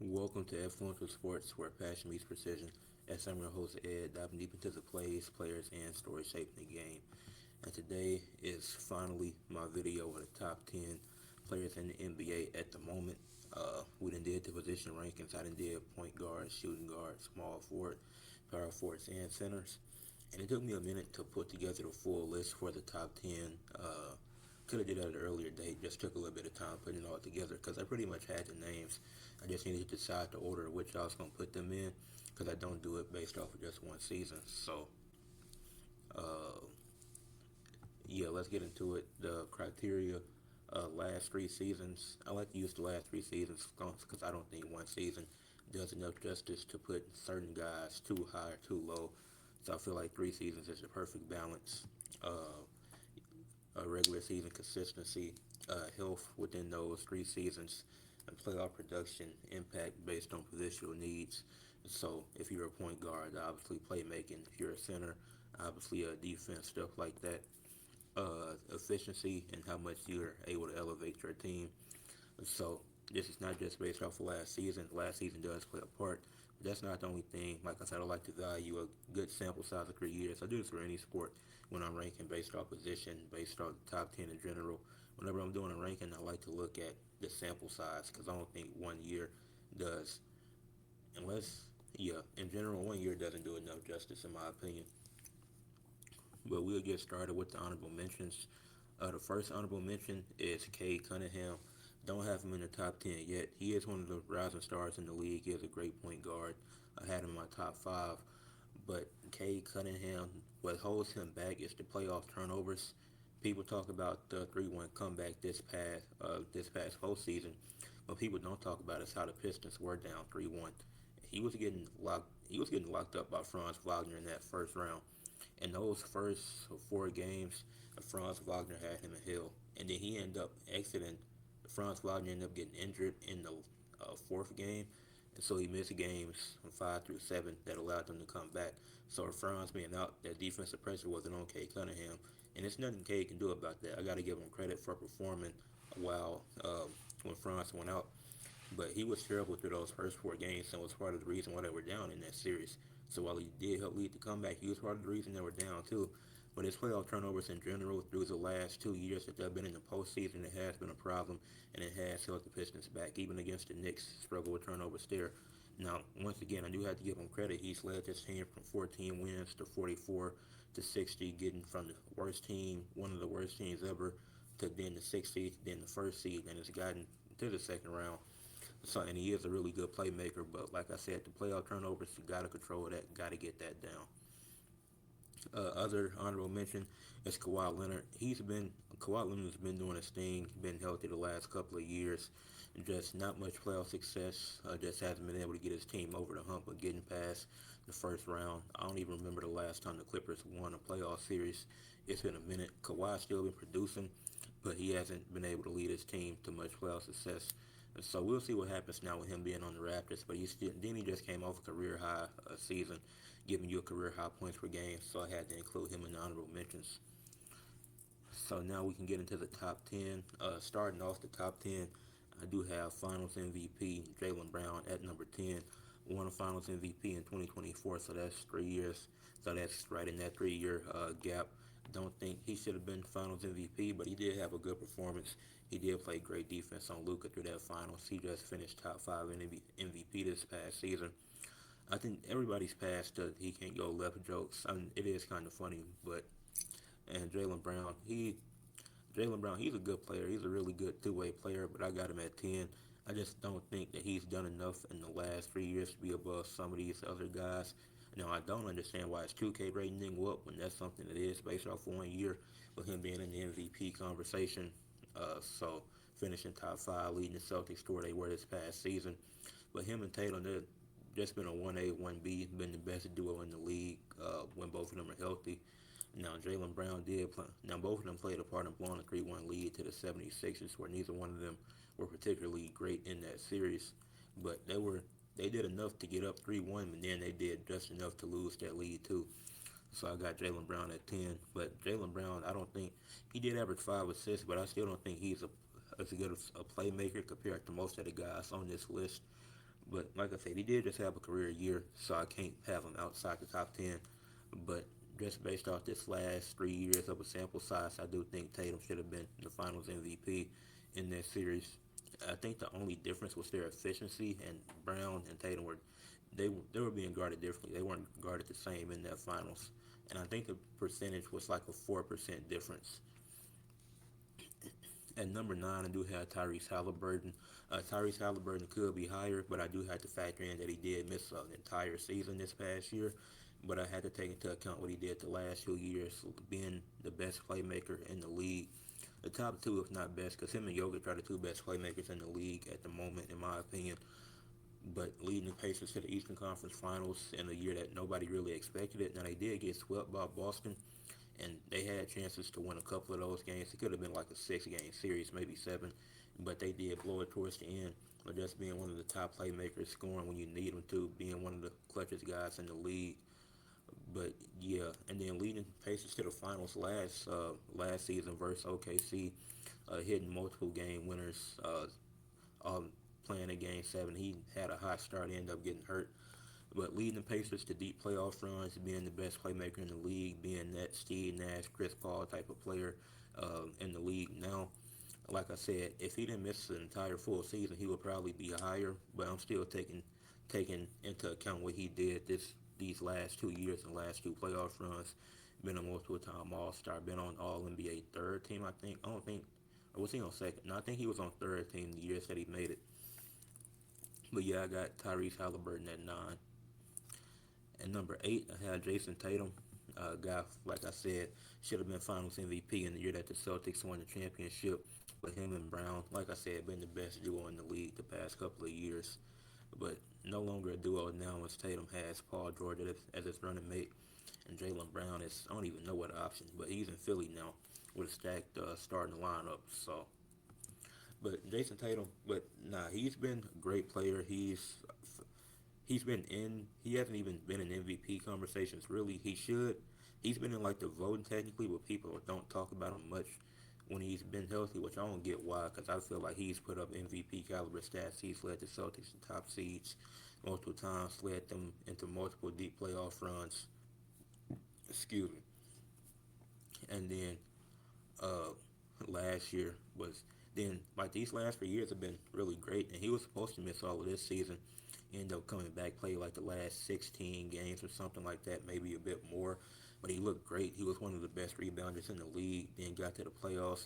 Welcome to Ed Fluential Sports, where passion meets precision. As I'm your host, Ed, diving deep into the plays, players, and stories shaping the game. And today is finally my video of the top 10 players in the NBA at the moment. We done did the position rankings. I done did point guard, shooting guard, small forward, power forwards, and centers. And it took me a minute to put together the full list for the top 10. Could have did that at an earlier date. Just took a little bit of time putting it all together because I pretty much had the names. I just needed to decide the order of which I was going to put them in because I don't do it based off of just one season. So, uh, yeah, let's get into it. The criteria, last three seasons. I like to use the last three seasons because I don't think one season does enough justice to put certain guys too high or too low. So I feel like three seasons is the perfect balance. Regular season consistency, health within those three seasons, and playoff production impact based on positional needs. So if you're a point guard, obviously playmaking. If you're a center, obviously defense, stuff like that. Efficiency and how much you're able to elevate your team. So this is not just based off of last season. Last season does play a part, but that's not the only thing. Like I said, I like to value a good sample size of 3 years. I do this for any sport when I'm ranking based off position, based off the top 10 in general. Whenever I'm doing a ranking, I like to look at the sample size because I don't think 1 year does, unless, yeah, in general, 1 year doesn't do enough justice in my opinion. But we'll get started with the honorable mentions. The first honorable mention is Cade Cunningham. Don't have him in the top 10 yet. He is one of the rising stars in the league. He is a great point guard. I had him in my top five. But Cade Cunningham, what holds him back is the playoff turnovers. People talk about the 3-1 comeback this past postseason. What people don't talk about is how the Pistons were down 3-1. He was getting locked up by Franz Wagner in that first round. In those first four games, Franz Wagner had him in hell, and then he ended up exiting. Franz Wagner ended up getting injured in the fourth game, and so he missed games from 5 through 7 that allowed them to come back. So with Franz being out, that defensive pressure wasn't on Cade Cunningham, and it's nothing Cade can do about that. I got to give him credit for performing while when Franz went out, but he was terrible through those first four games and was part of the reason why they were down in that series. So while he did help lead the comeback, he was part of the reason they were down too. But his playoff turnovers in general through the last 2 years that they've been in the postseason, it has been a problem, and it has held the Pistons back. Even against the Knicks, struggle with turnovers there. Now, once again, I do have to give him credit. He's led this team from 14 wins to 44 to 60, getting from the worst team, one of the worst teams ever, to then the sixth seed, then the first seed, and it's gotten to the second round. So, and he is a really good playmaker, but like I said, the playoff turnovers, you got to control that, got to get that down. Other honorable mention is Kawhi Leonard. Kawhi Leonard's been doing his thing, been healthy the last couple of years. Just not much playoff success. Just hasn't been able to get his team over the hump of getting past the first round. I don't even remember the last time the Clippers won a playoff series. It's been a minute. Kawhi's still been producing, but he hasn't been able to lead his team to much playoff success. And so we'll see what happens now with him being on the Raptors. But he just came off a career high season, giving you a career high points per game. So I had to include him in the honorable mentions. So now we can get into the top 10. Starting off the top 10, I do have Finals MVP Jaylen Brown at number 10. Won a Finals MVP in 2024, so that's 3 years. So that's right in that 3 year gap. Don't think he should have been Finals MVP, but he did have a good performance. He did play great defense on Luka through that Finals. He just finished top five in MVP this past season. I think everybody's past the he can't go left jokes. I mean, it is kind of funny, but and Jaylen Brown, he's a good player. He's a really good two-way player, but I got him at 10. I just don't think that he's done enough in the last 3 years to be above some of these other guys. Now, I don't understand why his 2K rating didn't go up when that's something that is based off 1 year with him being in the MVP conversation. So, finishing top five, leading the Celtics to where they were this past season. But him and Tatum, they've just been a 1A, 1B, been the best duo in the league when both of them are healthy. Now, Jaylen Brown did play. Now, both of them played a part in blowing a 3-1 lead to the 76ers, where neither one of them were particularly great in that series. But they did enough to get up 3-1, and then they did just enough to lose that lead, too. So I got Jaylen Brown at 10. But Jaylen Brown, I don't think he did average 5 assists, but I still don't think he's as good as a playmaker compared to most of the guys on this list. But like I said, he did just have a career year, so I can't have him outside the top 10. But just based off this last 3 years of a sample size, I do think Tatum should have been the Finals MVP in that series. I think the only difference was their efficiency, and Brown and Tatum they were being guarded differently. They weren't guarded the same in that finals, and I think the percentage was like a 4% difference. At number nine, I do have Tyrese Halliburton. Tyrese Halliburton could be higher, but I do have to factor in that he did miss an entire season this past year. But I had to take into account what he did the last 2 years, being the best playmaker in the league. The top two, if not best, because him and Jokic are the two best playmakers in the league at the moment, in my opinion. But leading the Pacers to the Eastern Conference Finals in a year that nobody really expected it. Now they did get swept by Boston, and they had chances to win a couple of those games. It could have been like a 6 game series, maybe seven, but they did blow it towards the end. But just being one of the top playmakers, scoring when you need them to, being one of the clutchest guys in the league. But yeah, and then leading Pacers to the finals last season versus OKC, hitting multiple game winners, all playing in Game 7. He had a hot start, ended up getting hurt. But leading the Pacers to deep playoff runs, being the best playmaker in the league, being that Steve Nash, Chris Paul type of player in the league now. Like I said, if he didn't miss an entire full season, he would probably be higher. But I'm still taking into account what he did these last 2 years and last two playoff runs. Been a multiple time All Star, been on All NBA third team, I think. I don't think, or was he on second? No, I think he was on third team the years that he made it. But yeah, I got Tyrese Halliburton at nine. At number eight, I had Jason Tatum. Guy, like I said, should have been Finals MVP in the year that the Celtics won the championship. But him and Brown, like I said, been the best duo in the league the past couple of years. But no longer a duo now as Tatum has Paul George as his running mate. And Jaylen Brown is, I don't even know what option, but he's in Philly now with a stacked starting lineup. So, but Jason Tatum, but nah, he's been a great player. He's been in. He hasn't even been in MVP conversations. Really, he should. He's been in like the voting technically, but people don't talk about him much when he's been healthy, which I don't get why. Because I feel like he's put up MVP caliber stats. He's led the Celtics to top seeds multiple times, led them into multiple deep playoff runs. Excuse me. And then uh, last year was then like these last 3 years have been really great, and he was supposed to miss all of this season. Ended up coming back, played like the last 16 games or something like that, maybe a bit more. But he looked great. He was one of the best rebounders in the league. Then got to the playoffs.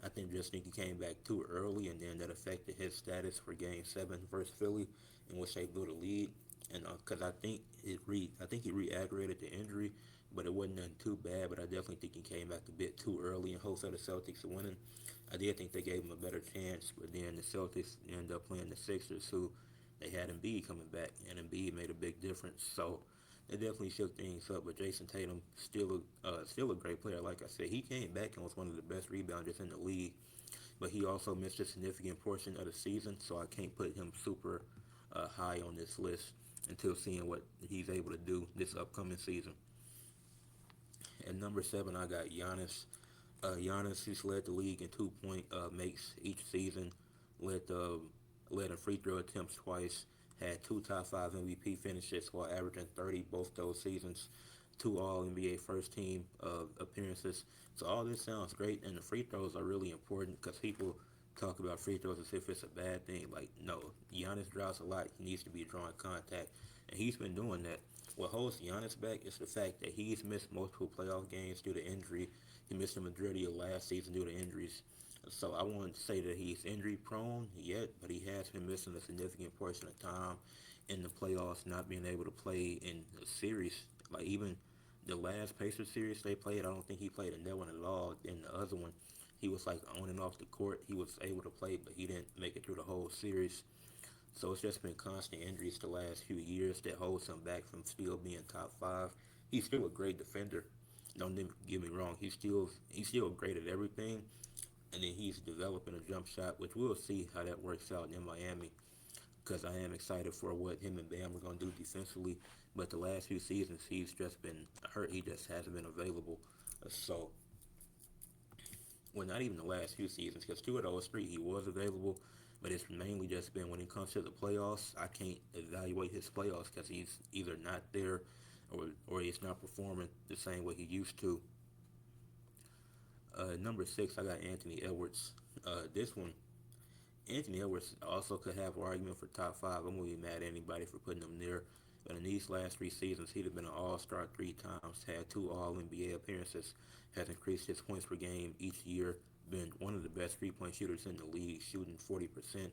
I think he came back too early, and then that affected his status for Game 7 versus Philly, in which they blew the lead. And because I think he re-aggravated the injury, but it wasn't nothing too bad. But I definitely think he came back a bit too early in hopes of the Celtics winning. I did think they gave him a better chance, but then the Celtics ended up playing the Sixers, who they had Embiid coming back, and Embiid made a big difference. So they definitely shook things up. But Jason Tatum still a great player. Like I said, he came back and was one of the best rebounders in the league. But he also missed a significant portion of the season, so I can't put him super high on this list until seeing what he's able to do this upcoming season. At number seven, I got Giannis. Giannis, he's led the league in 2 point makes each season, led the led in free throw attempts twice, had two top five MVP finishes while averaging 30 both those seasons, two All NBA first team appearances. So all this sounds great, and the free throws are really important because people talk about free throws as if it's a bad thing. Like, no, Giannis draws a lot. He needs to be drawing contact, and he's been doing that. What holds Giannis back is the fact that he's missed multiple playoff games due to injury. He missed the majority of last season due to injuries. So I wouldn't say that he's injury prone yet, but he has been missing a significant portion of time in the playoffs, not being able to play in a series. Like even the last Pacers series they played, I don't think he played in that one at all. In the other one, he was like on and off the court. He was able to play, but he didn't make it through the whole series. So it's just been constant injuries the last few years that holds him back from still being top five. He's still a great defender. Don't get me wrong. He's still great at everything, and then he's developing a jump shot, which we'll see how that works out in Miami. Because I am excited for what him and Bam are going to do defensively. But the last few seasons, he's just been hurt. He just hasn't been available. So, well, not even the last few seasons, because two of those three he was available. but it's mainly just been when it comes to the playoffs. I can't evaluate his playoffs because he's either not there or he's not performing the same way he used to. Number six, I got Anthony Edwards. This one, Anthony Edwards also could have an argument for top five. I'm gonna be mad at anybody for putting him there. But in these last three seasons, he'd have been an All-Star three times, had two All-NBA appearances, has increased his points per game each year, been one of the best three-point shooters in the league, shooting 40%.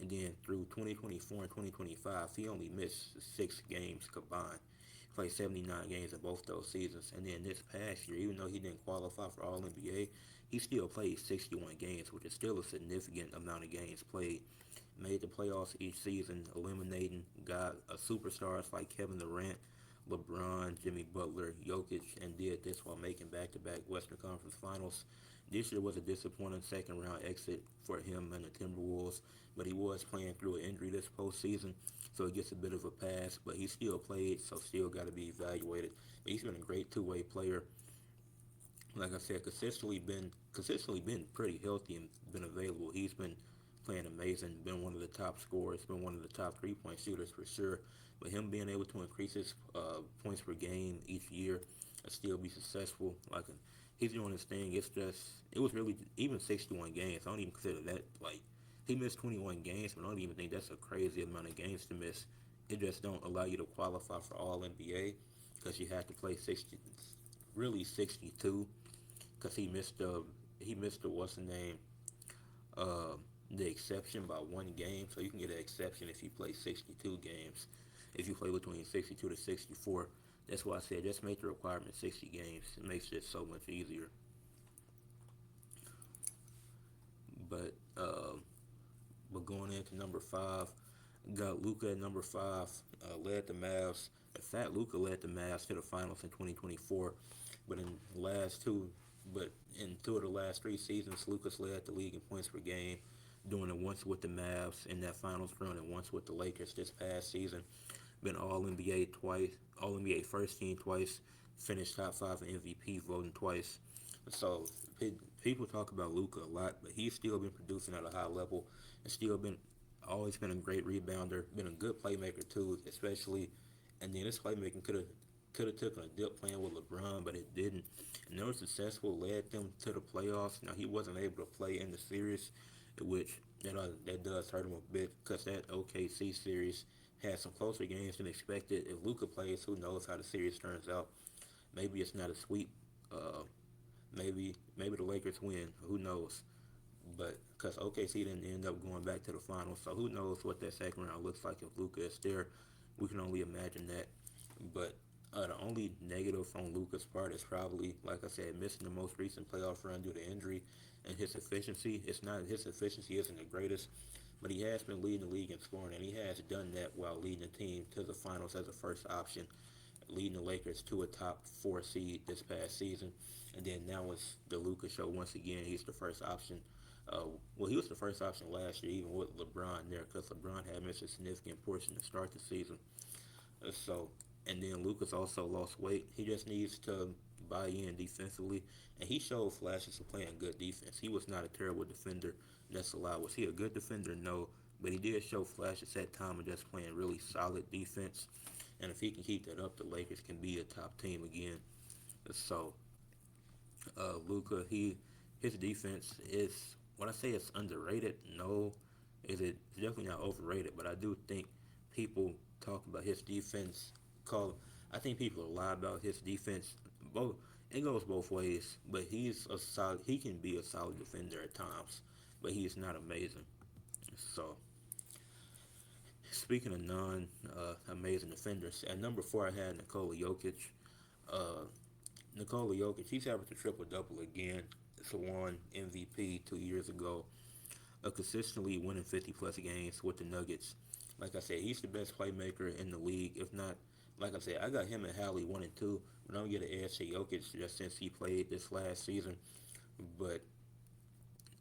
And then through 2024 and 2025, he only missed 6 games combined. He played 79 games in both those seasons. And then this past year, even though he didn't qualify for All NBA, he still played 61 games, which is still a significant amount of games played. Made the playoffs each season, eliminating superstars like Kevin Durant, LeBron, Jimmy Butler, Jokic, and did this while making back-to-back Western Conference Finals. This year was a disappointing second round exit for him and the Timberwolves, but he was playing through an injury this postseason, so he gets a bit of a pass. But he still played, so still got to be evaluated. But he's been a great two-way player. Like I said, consistently been pretty healthy and been available. He's been playing amazing, been one of the top scorers, been one of the top 3 point shooters for sure. But him being able to increase his points per game each year and still be successful, like he's doing his thing. It was really even 61 games. I don't even consider that like he missed 21 games, but I don't even think that's a crazy amount of games to miss. It just don't allow you to qualify for All NBA because you have to play 60, really 62, because he missed the what's the name uh, the exception by 1 game. So you can get an exception if you play 62 games. If you play between 62 to 64, that's why I said just make the requirement 60 games. It makes it so much easier. But but going into number five, got Luca at number five. Led the Mavs. In fact, Luca led the Mavs to the finals in 2024. But in the last two, but in two of the last three seasons, Lucas led the league in points per game, doing it once with the Mavs in that finals run and once with the Lakers this past season. Been All NBA twice, All NBA first team twice, finished top five in MVP voting twice. So people talk about Luca a lot, but he's still been producing at a high level and still been always been a great rebounder, been a good playmaker too, especially. And then his playmaking could have taken a dip playing with LeBron, but it didn't. And they were successful, led them to the playoffs. Now he wasn't able to play in the series, which that does hurt him a bit because that OKC series had some closer games than expected. If Luca plays, who knows how the series turns out? Maybe it's not a sweep. Uh, maybe the Lakers win. Who knows? But because OKC didn't end up going back to the finals, so who knows what that second round looks like if Luca is there? We can only imagine that. But the only negative on Luca's part is probably, like I said, missing the most recent playoff run due to injury and his efficiency. It's not his efficiency isn't the greatest, but he has been leading the league in scoring, and he has done that while leading the team to the finals as a first option, leading the Lakers to a top four seed this past season. And then now it's the Luca show once again. He's the first option. Well, he was the first option last year, even with LeBron there, because LeBron had missed a significant portion to start the season. So, and then Lucas also lost weight. He just needs to buy in defensively, and he showed flashes of playing good defense. He was not a terrible defender. That's allowed. Was he a good defender? No, but he did show flashes at time of just playing really solid defense. And if he can keep that up, the Lakers can be a top team again. So, Luca, his defense is when I say it's underrated. No, it's definitely not overrated. But I do think people talk about his defense. Call I think people lie about his defense. Both it goes both ways. But he's a solid. He can be a solid defender at times, but he's not amazing. So speaking of non amazing defenders, at number four I had Nikola Jokic. Uh, Nikola Jokic, he's averaged a triple double again. It's won MVP 2 years ago. Consistently winning 50 plus games with the Nuggets. Like I said, he's the best playmaker in the league. If not, like I said, I got him and Hallie 1 and 2, but I'm gonna get an edge to Jokic just since he played this last season. But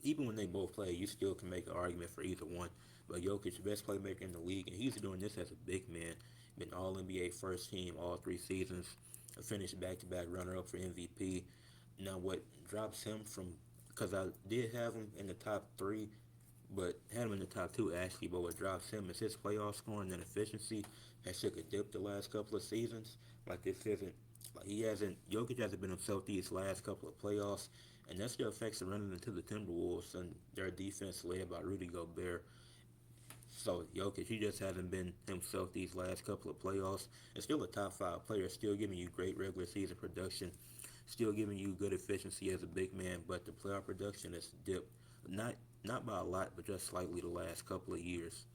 even when they both play, you still can make an argument for either one. But Jokic, the best playmaker in the league, and he's doing this as a big man. Been All NBA first team all 3 seasons. Finished back to back runner up for MVP. Now what drops him from? Because I did have him in the top three, but had him in the top two actually. But what drops him is his playoff scoring and efficiency has took a dip the last couple of seasons. Like this isn't like he hasn't Jokic hasn't been himself these last couple of playoffs, and that's the effects of running into the Timberwolves and their defense led by Rudy Gobert. So Jokic, he just hasn't been himself these last couple of playoffs. And still a top five player, still giving you great regular season production, still giving you good efficiency as a big man. But the playoff production has dipped, not not by a lot, but just slightly the last couple of years.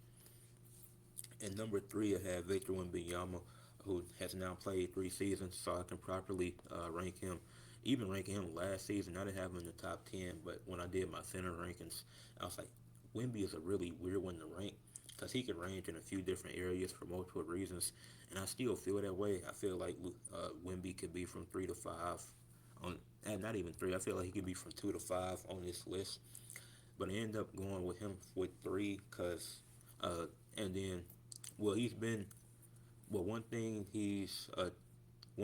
And number three, I have Victor Wembanyama, who has now played 3 seasons, so I can properly rank him. Even ranking him last season, I didn't have him in the top 10, but when I did my center rankings, I was like, Wemby is a really weird one to rank because he could range in a few different areas for multiple reasons, and I still feel that way. I feel like Wemby could be from 3 to 5 on, and not even three. I feel like he could be from 2 to 5 on this list, but I end up going with him with three because, and then, well, he's been well. One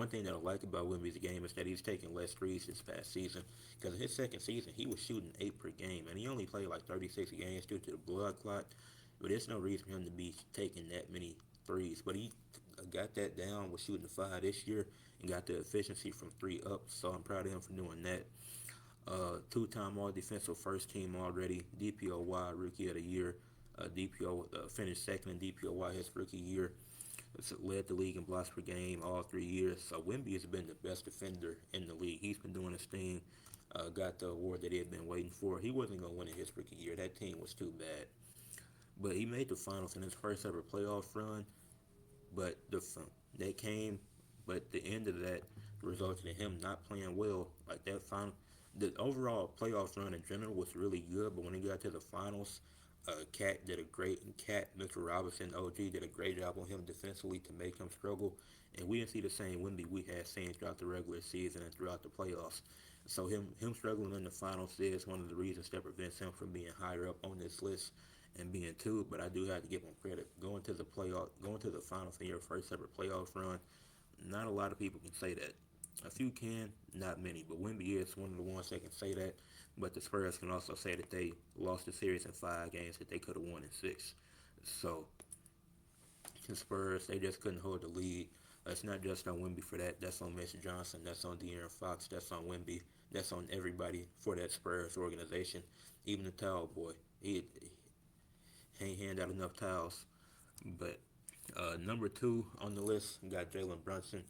thing that I like about Wemby's game is that he's taking less threes this past season. Because in his second season, he was shooting 8 per game, and he only played like 36 games due to the blood clot. But there's no reason for him to be taking that many threes. But he got that down with shooting 5 this year and got the efficiency from three up. So I'm proud of him for doing that. Two-time All Defensive First Team already. DPOY Rookie of the Year. DPO finished second in DPOY his rookie year. Led the league in blocks per game all 3 years. So Wemby has been the best defender in the league. He's been doing his thing. Got the award that he had been waiting for. He wasn't going to win in his rookie year. That team was too bad. But he made the finals in his first ever playoff run. But they came, but the end of that resulted in him not playing well. Like that final, the overall playoff run in general was really good. But when he got to the finals, Cat, Mr. Robinson, OG did a great job on him defensively to make him struggle, and we didn't see the same Wemby we had seen throughout the regular season and throughout the playoffs. So him struggling in the finals is one of the reasons that prevents him from being higher up on this list and being two. But I do have to give him credit going to the finals in your first ever playoff run. Not a lot of people can say that. A few can, not many. But Wemby is one of the ones that can say that. But the Spurs can also say that they lost the series in 5 games that they could have won in 6. So the Spurs, they just couldn't hold the lead. It's not just on Wemby for that. That's on Mitch Johnson. That's on De'Aaron Fox. That's on Wemby. That's on everybody for that Spurs organization. Even the towel boy. He ain't hand out enough towels. But number two on the list, we got Jalen Brunson,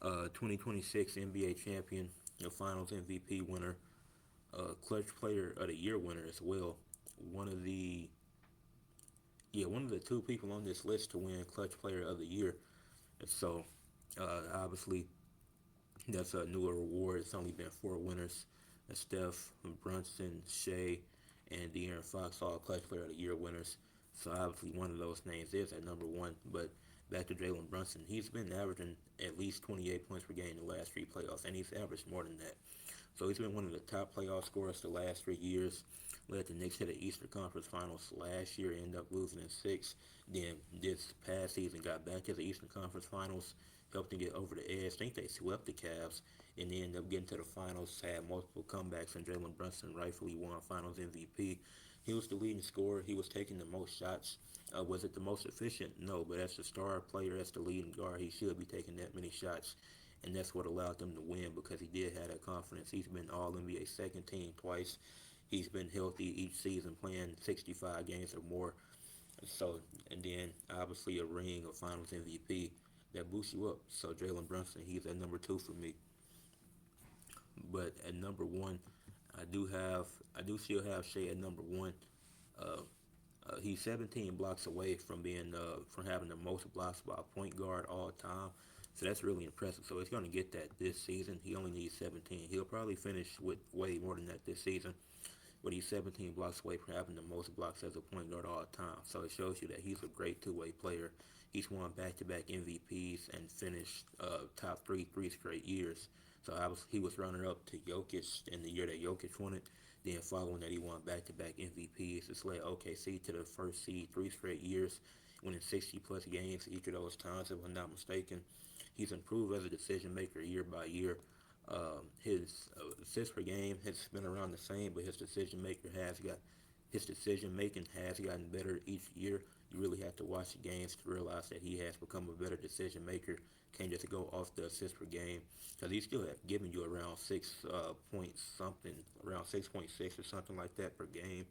2026 NBA champion, the Finals MVP winner, Clutch Player of the Year winner as well. One of the one of the two people on this list to win Clutch Player of the Year. So obviously that's a newer award. It's only been 4 winners: Steph, Brunson, Shea, and De'Aaron Fox, all Clutch Player of the Year winners. So obviously one of those names is at number one. But back to Jalen Brunson, he's been averaging at least 28 points per game in the last 3 playoffs, and he's averaged more than that. So he's been one of the top playoff scorers the last 3 years. Led the Knicks to the Eastern Conference Finals last year, ended up losing in 6. Then this past season got back to the Eastern Conference Finals, helped them get over the edge. I think they swept the Cavs, and they ended up getting to the finals, had multiple comebacks, and Jalen Brunson rightfully won Finals MVP. He was the leading scorer. He was taking the most shots. Was it the most efficient? No, but as the star player, as the leading guard, he should be taking that many shots. And that's what allowed them to win because he did have that confidence. He's been All NBA second team twice. He's been healthy each season, playing 65 games or more. So, and then obviously a ring of Finals MVP that boosts you up. So Jalen Brunson, he's at number two for me. But at number one, I do still have Shea at number one. Uh, he's 17 blocks away from being from having the most blocks by a point guard all time. So that's really impressive. So he's going to get that this season. He only needs 17. He'll probably finish with way more than that this season. But he's 17 blocks away from having the most blocks as a point guard all time. So it shows you that he's a great two-way player. He's won back-to-back MVPs and finished top 3 straight years. So he was runner-up to Jokic in the year that Jokic won it. Then following that, he won back-to-back MVPs. It's led OKC to the first seed 3 straight years, winning 60-plus games each of those times, if I'm not mistaken. He's improved as a decision maker year by year. His assists per game has been around the same, but his decision maker has got His decision making has gotten better each year. You really have to watch the games to realize that he has become a better decision maker. Can't just go off the assist per game because he's still giving you around 6 point something, around 6.6 or something like that per game.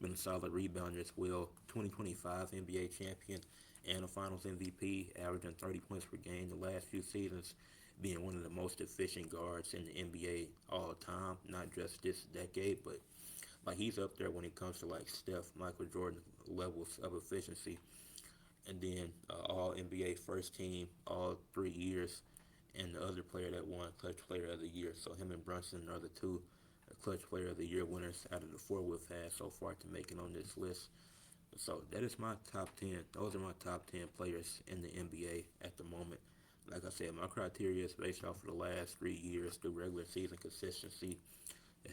Been a solid rebounder as well. 2025 NBA champion and a Finals MVP, averaging 30 points per game the last few seasons, being one of the most efficient guards in the NBA all time. Not just this decade, but like he's up there when it comes to like Steph, Michael Jordan levels of efficiency. And then all NBA first team all 3 years, and the other player that won Clutch Player of the Year. So him and Brunson are the two Clutch Player of the Year winners out of the four we've had so far to make it on this list. So that is my top 10. Those are my top 10 players in the NBA at the moment. Like I said, my criteria is based off of the last 3 years, the regular season consistency,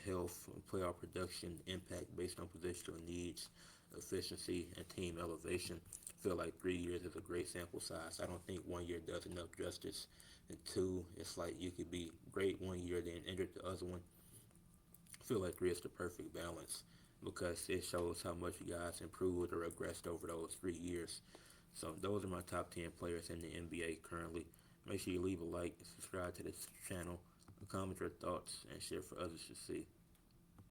health, playoff production, impact based on positional needs, efficiency, and team elevation. I feel like 3 years is a great sample size. I don't think 1 year does enough justice. And two, it's like you could be great 1 year, then injured the other one. I feel like three is the perfect balance because it shows how much you guys improved or regressed over those 3 years. So those are my top 10 players in the NBA currently. Make sure you leave a like, subscribe to this channel, comment your thoughts, and share for others to see.